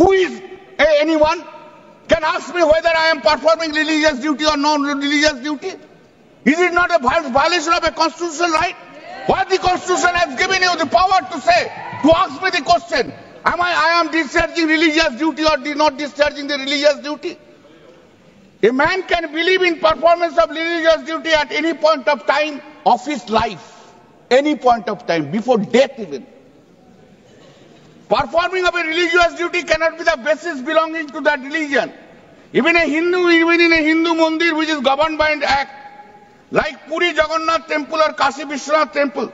who is anyone can ask me whether I am performing religious duty or non-religious duty? Is it not a violation of a constitutional right? What the Constitution has given you the power to say, to ask me the question, I am discharging religious duty or not discharging the religious duty? A man can believe in performance of religious duty at any point of time of his life, any point of time, before death even. Performing of a religious duty cannot be the basis belonging to that religion. Even in a Hindu mandir which is governed by an act, like Puri Jagannath Temple or Kashi Vishwanath Temple,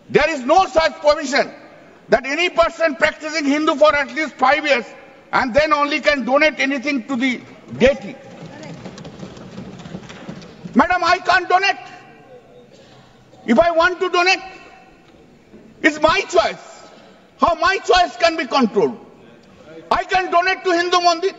there is no such provision that any person practicing Hindu for at least 5 years and then only can donate anything to the deity. Madam, I can't donate. If I want to donate, it's my choice. How my choice can be controlled? I can donate to Hindu mandir.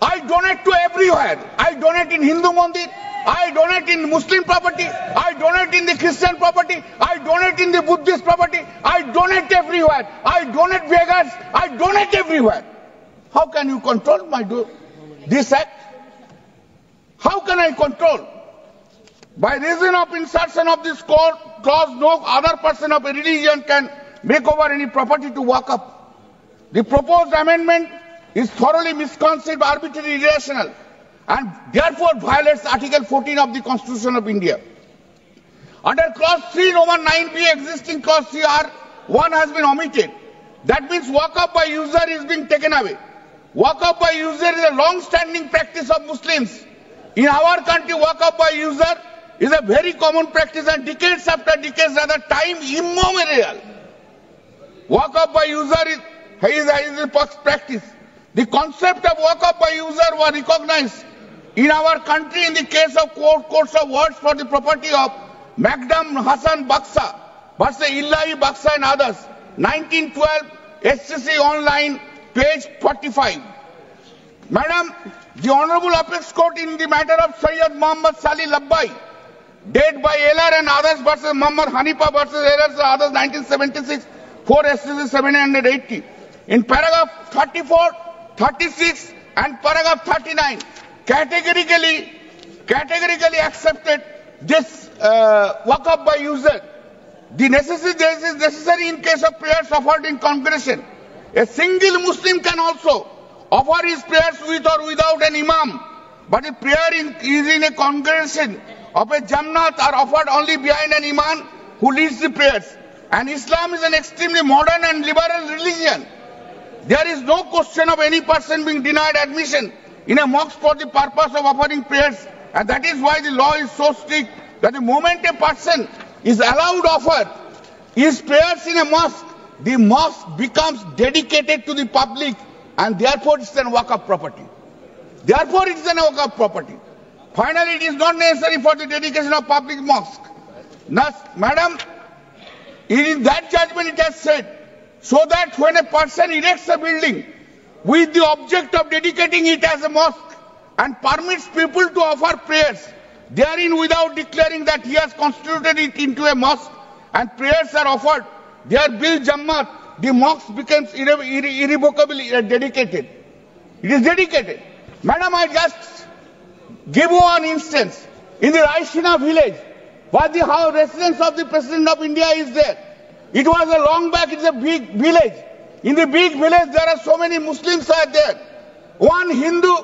I donate to everywhere. I donate in Hindu mandir. I donate in Muslim property. I donate in the Christian property. I donate in the Buddhist property. I donate everywhere. I donate beggars. I donate everywhere. How can you control this act? How can I control? By reason of insertion of this clause, no other person of a religion can make over any property to Waqf. The proposed amendment is thoroughly misconceived, arbitrary, irrational, and therefore violates Article 14 of the Constitution of India. Under Clause 3, Roman 9b, existing Clause 3R1 has been omitted. That means Waqf by user is being taken away. Waqf by user is a long-standing practice of Muslims. In our country, Waqf by user is a very common practice, and decades after decades, rather time immemorial. Waqf by user is a practice. The concept of Waqf by user was recognized in our country in the case of courts of words for the property of Magdam Hassan Baksa versus Illahi Baksa and others, 1912, SCC online, page 45. Madam, the Honorable Apex Court in the matter of Sayyid Muhammad Salih Labbai, dead by Eller and others versus Muhammad Hanifa versus Errors and others, 1976, 4 SCC 780. In paragraph 34, 36 and paragraph 39, categorically accepted this Waqf by user. This is necessary in case of prayers offered in congregation. A single Muslim can also offer his prayers with or without an imam, but if prayer is in a congregation of a Jannat are offered only behind an imam who leads the prayers. And Islam is an extremely modern and liberal religion. There is no question of any person being denied admission in a mosque for the purpose of offering prayers, and that is why the law is so strict that the moment a person is allowed to offer his prayers in a mosque, the mosque becomes dedicated to the public, and therefore it's a Waqf property. Therefore it's a Waqf property. Finally, it is not necessary for the dedication of public mosque. Thus, Madam, in that judgment it has said, so that when a person erects a building with the object of dedicating it as a mosque and permits people to offer prayers therein without declaring that he has constituted it into a mosque and prayers are offered, there bil jammat, the mosque becomes irrevocably dedicated. It is dedicated. Madam, I just give one instance. In the Raishina village, where the residence of the President of India is there. It was a long back, it's a big village. In the big village, there are so many Muslims are there. One Hindu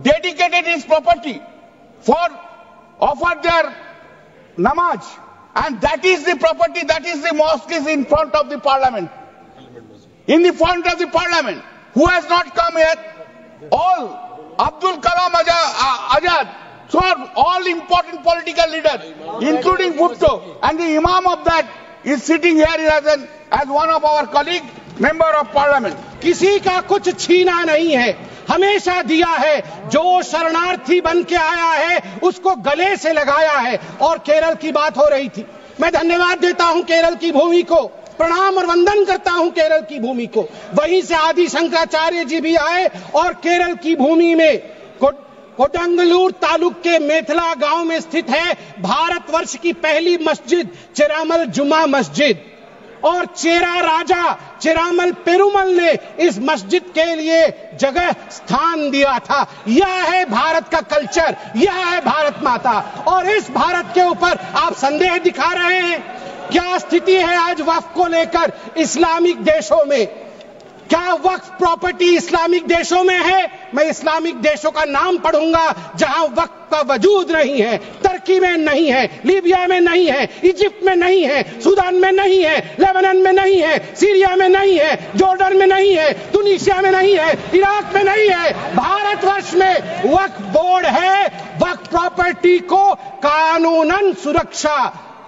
dedicated his property for offer their namaz. And that is the property, that is the mosque is in front of the parliament. In the front of the parliament. Who has not come here? All. Abdul Kalam Azad. So all important political leaders, including Bhutto, and the Imam of that is sitting here as one of our colleague, member of parliament. किसी का कुछ छीना नहीं है, हमेशा दिया है, जो शरणार्थी बन के आया है उसको गले से लगाया है। और केरल की बात हो रही थी, मैं धन्यवाद देता हूं केरल की भूमि को, प्रणाम और वंदन करता हूं केरल की भूमि को। वहीं से आदि शंकराचार्य जी भी आए और केरल की भूमि में कोडंगलूर तालुक के मेथला गांव में स्थित है भारतवर्ष की पहली मस्जिद चिरामल जुमा मस्जिद। और चेरा राजा चिरामल पेरुमल ने इस मस्जिद के लिए जगह स्थान दिया था। यह है भारत का कल्चर, यह है भारत माता। और इस भारत के ऊपर आप संदेह दिखा रहे हैं। क्या स्थिति है आज वक्फ को लेकर इस्लामिक देशों में? क्या वक्फ प्रॉपर्टी इस्लामिक देशों में है? मैं इस्लामिक देशों का नाम पढ़ूंगा जहां वक्फ का वजूद नहीं है। तुर्की में नहीं है, लीबिया में नहीं है, इजिप्ट में नहीं है, सूडान में नहीं है, लेबनान में नहीं है, सीरिया में नहीं है, जॉर्डन में नहीं है, तुनिसिया में नहीं है, इराक में नहीं है। भारतवर्ष में वक्फ बोर्ड है। वक्फ प्रॉपर्टी को कानूनन सुरक्षा,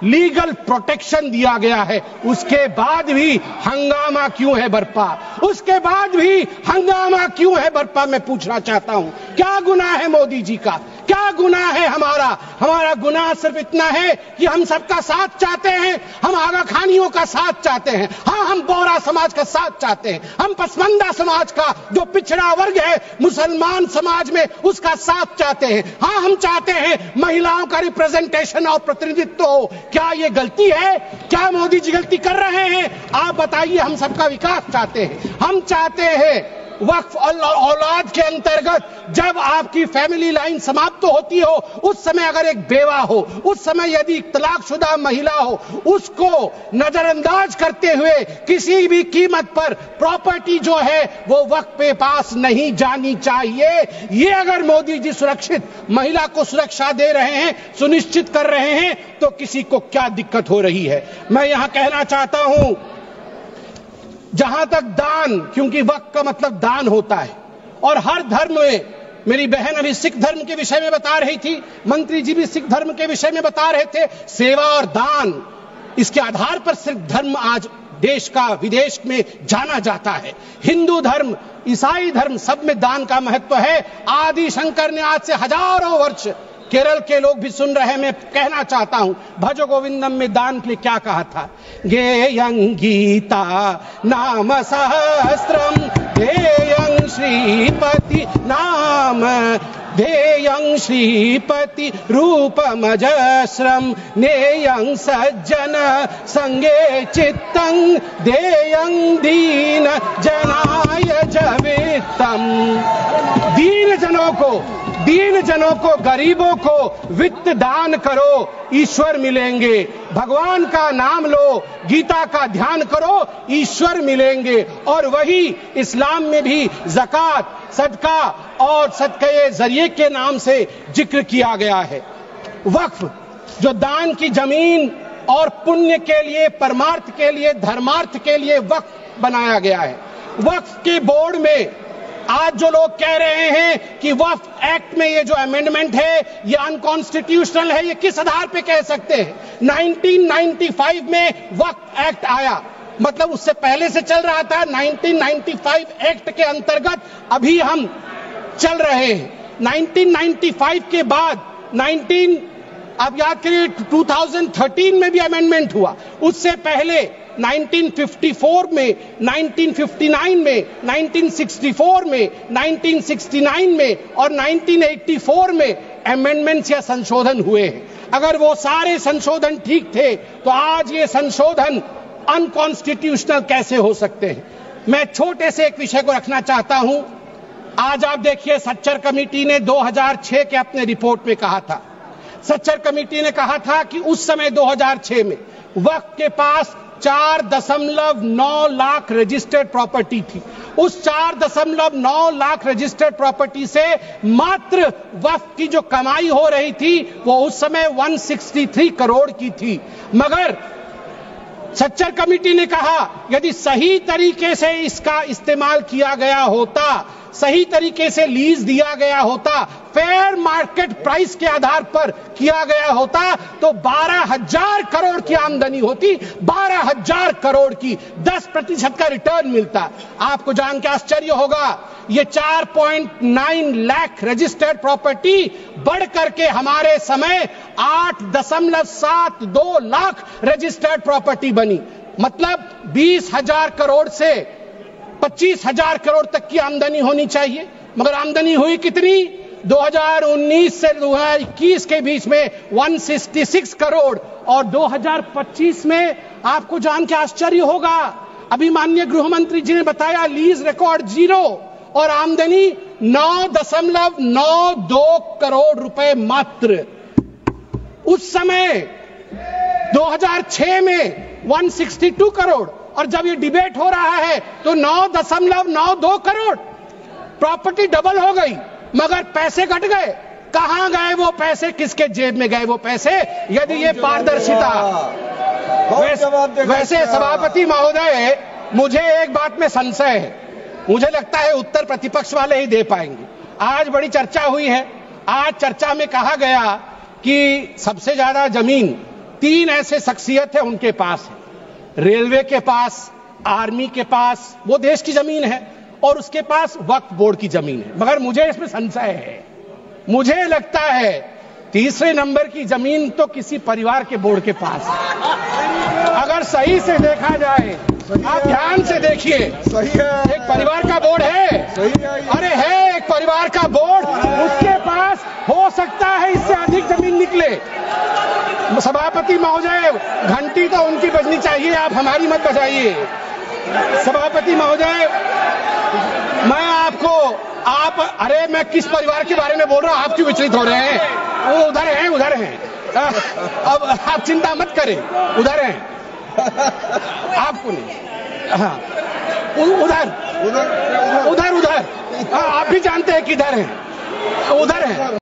लीगल प्रोटेक्शन दिया गया है। उसके बाद भी हंगामा क्यों है बरपा? उसके बाद भी हंगामा क्यों है बरपा? मैं पूछना चाहता हूं, क्या गुनाह है मोदी जी का? क्या गुनाह है हमारा? हमारा गुनाह सिर्फ इतना है कि हम सबका साथ चाहते हैं, हम आगा खानियों का साथ चाहते हैं, हाँ हम बोहरा समाज का साथ चाहते हैं, हम पसमानदा समाज का जो पिछड़ा वर्ग है मुसलमान समाज में उसका साथ चाहते हैं, हाँ हम चाहते हैं महिलाओं का रिप्रेजेंटेशन और प्रतिनिधित्व हो। क्या ये गलती है? क्या मोदी जी गलती कर रहे हैं? आप बताइए। हम सबका विकास चाहते हैं। हम चाहते हैं वक्फ औलाद के अंतर्गत जब आपकी फैमिली लाइन समाप्त होती हो उस समय अगर एक बेवा हो, उस समय यदि तलाकशुदा महिला हो, उसको नजरअंदाज करते हुए किसी भी कीमत पर प्रॉपर्टी जो है वो वक्फ पे पास नहीं जानी चाहिए। ये अगर मोदी जी सुरक्षित महिला को सुरक्षा दे रहे हैं, सुनिश्चित कर रहे हैं, तो किसी को क्या दिक्कत हो रही है? मैं यहां कहना चाहता हूं, जहां तक दान, क्योंकि वक्फ का मतलब दान होता है और हर धर्म में, मेरी बहन अभी सिख धर्म के विषय में बता रही थी, मंत्री जी भी सिख धर्म के विषय में बता रहे थे, सेवा और दान, इसके आधार पर सिख धर्म आज देश का विदेश में जाना जाता है। हिंदू धर्म, ईसाई धर्म, सब में दान का महत्व है। आदि शंकर ने आज से हजारों वर्ष, केरल के लोग भी सुन रहे हैं, मैं कहना चाहता हूं, भज गोविंदम में दान के लिए क्या कहा था? गेयं गीता नाम सहस्त्रम ध्येयं श्रीपति नाम ध्येयं श्रीपति रूपमजस्रम नेयं सज्जन संगे चित्तं ध्येयं दीन जनाय जवित्तम। दीन जनों को, गरीबों को वित्त दान करो, ईश्वर मिलेंगे। भगवान का नाम लो, गीता का ध्यान करो, ईश्वर मिलेंगे। और वही इस्लाम में भी ज़कात, सदका और सदके जरिए के नाम से जिक्र किया गया है। वक्फ जो दान की जमीन और पुण्य के लिए, परमार्थ के लिए, धर्मार्थ के लिए वक्फ बनाया गया है। वक्फ के बोर्ड में आज जो लोग कह रहे हैं कि वक्फ एक्ट में ये जो अमेंडमेंट है ये अनकॉन्स्टिट्यूशनल है, ये किस आधार पे कह सकते हैं? 1995 में वक्फ एक्ट आया, मतलब उससे पहले से चल रहा था। 1995 एक्ट के अंतर्गत अभी हम चल रहे हैं। 1995 के बाद अब याद करिए 2013 में भी अमेंडमेंट हुआ। उससे पहले 1954 में, 1959 में, 1964 में, 1969 में और 1984 में अमेंडमेंट्स या संशोधन हुए हैं। अगर वो सारे संशोधन ठीक थे तो आज ये संशोधन अनकॉन्स्टिट्यूशनल कैसे हो सकते हैं? मैं छोटे से एक विषय को रखना चाहता हूं। आज आप देखिए, सच्चर कमेटी ने 2006 के अपने रिपोर्ट में कहा था, सच्चर कमेटी ने कहा था कि उस समय 2006 में वक्फ के पास 4.9 लाख रजिस्टर्ड प्रॉपर्टी थी। उस 4.9 लाख रजिस्टर्ड प्रॉपर्टी से मात्र वक्फ की जो कमाई हो रही थी वो उस समय 163 करोड़ की थी। मगर सच्चर कमेटी ने कहा यदि सही तरीके से इसका इस्तेमाल किया गया होता, सही तरीके से लीज दिया गया होता, फेयर मार्केट प्राइस के आधार पर किया गया होता, तो 12,000 करोड़ की आमदनी होती, 12,000 करोड़ की, 10% का रिटर्न मिलता। आपको जान के आश्चर्य होगा, ये 4.9 लाख रजिस्टर्ड प्रॉपर्टी बढ़ करके हमारे समय 8.72 लाख रजिस्टर्ड प्रॉपर्टी बनी। मतलब 20,000 करोड़ से 25,000 करोड़ तक की आमदनी होनी चाहिए, मगर आमदनी हुई कितनी? 2019 से 2021 के बीच में 166 करोड़ और 2025 में आपको जान के आश्चर्य होगा, अभी माननीय गृह मंत्री जी ने बताया लीज रिकॉर्ड 0 और आमदनी 9.92 करोड़ रुपए मात्र। उस समय 2006 में 162 करोड़, और जब ये डिबेट हो रहा है तो 9.92 करोड़। प्रॉपर्टी डबल हो गई मगर पैसे घट गए। कहां गए वो पैसे, किसके जेब में गए वो पैसे? यदि ये पारदर्शिता। वैसे सभापति महोदय, मुझे एक बात में संशय है, मुझे लगता है उत्तर प्रतिपक्ष वाले ही दे पाएंगे। आज बड़ी चर्चा हुई है, आज चर्चा में कहा गया कि सबसे ज्यादा जमीन 3 ऐसे शख्सियत है उनके पास है, रेलवे के पास, आर्मी के पास, वो देश की जमीन है, और उसके पास वक्फ बोर्ड की जमीन है। मगर मुझे इसमें संशय है, मुझे लगता है तीसरे नंबर की जमीन तो किसी परिवार के बोर्ड के पास है। अगर सही से देखा जाए, आप ध्यान से देखिए, एक परिवार का बोर्ड है, अरे है एक परिवार का बोर्ड, उसके पास हो सकता है इससे अधिक जमीन निकले। सभापति महोदय, घंटी तो उनकी बजनी चाहिए, आप हमारी मत बजाइए। सभापति महोदय, मैं आपको, आप, अरे मैं किस परिवार के बारे में बोल रहा हूं, आप क्यों विचलित हो रहे हैं? वो उधर हैं, उधर हैं। अब आप चिंता मत करें, उधर हैं, आपको नहीं। हाँ, उधर उधर उधर, आप भी जानते हैं किधर हैं, उधर हैं।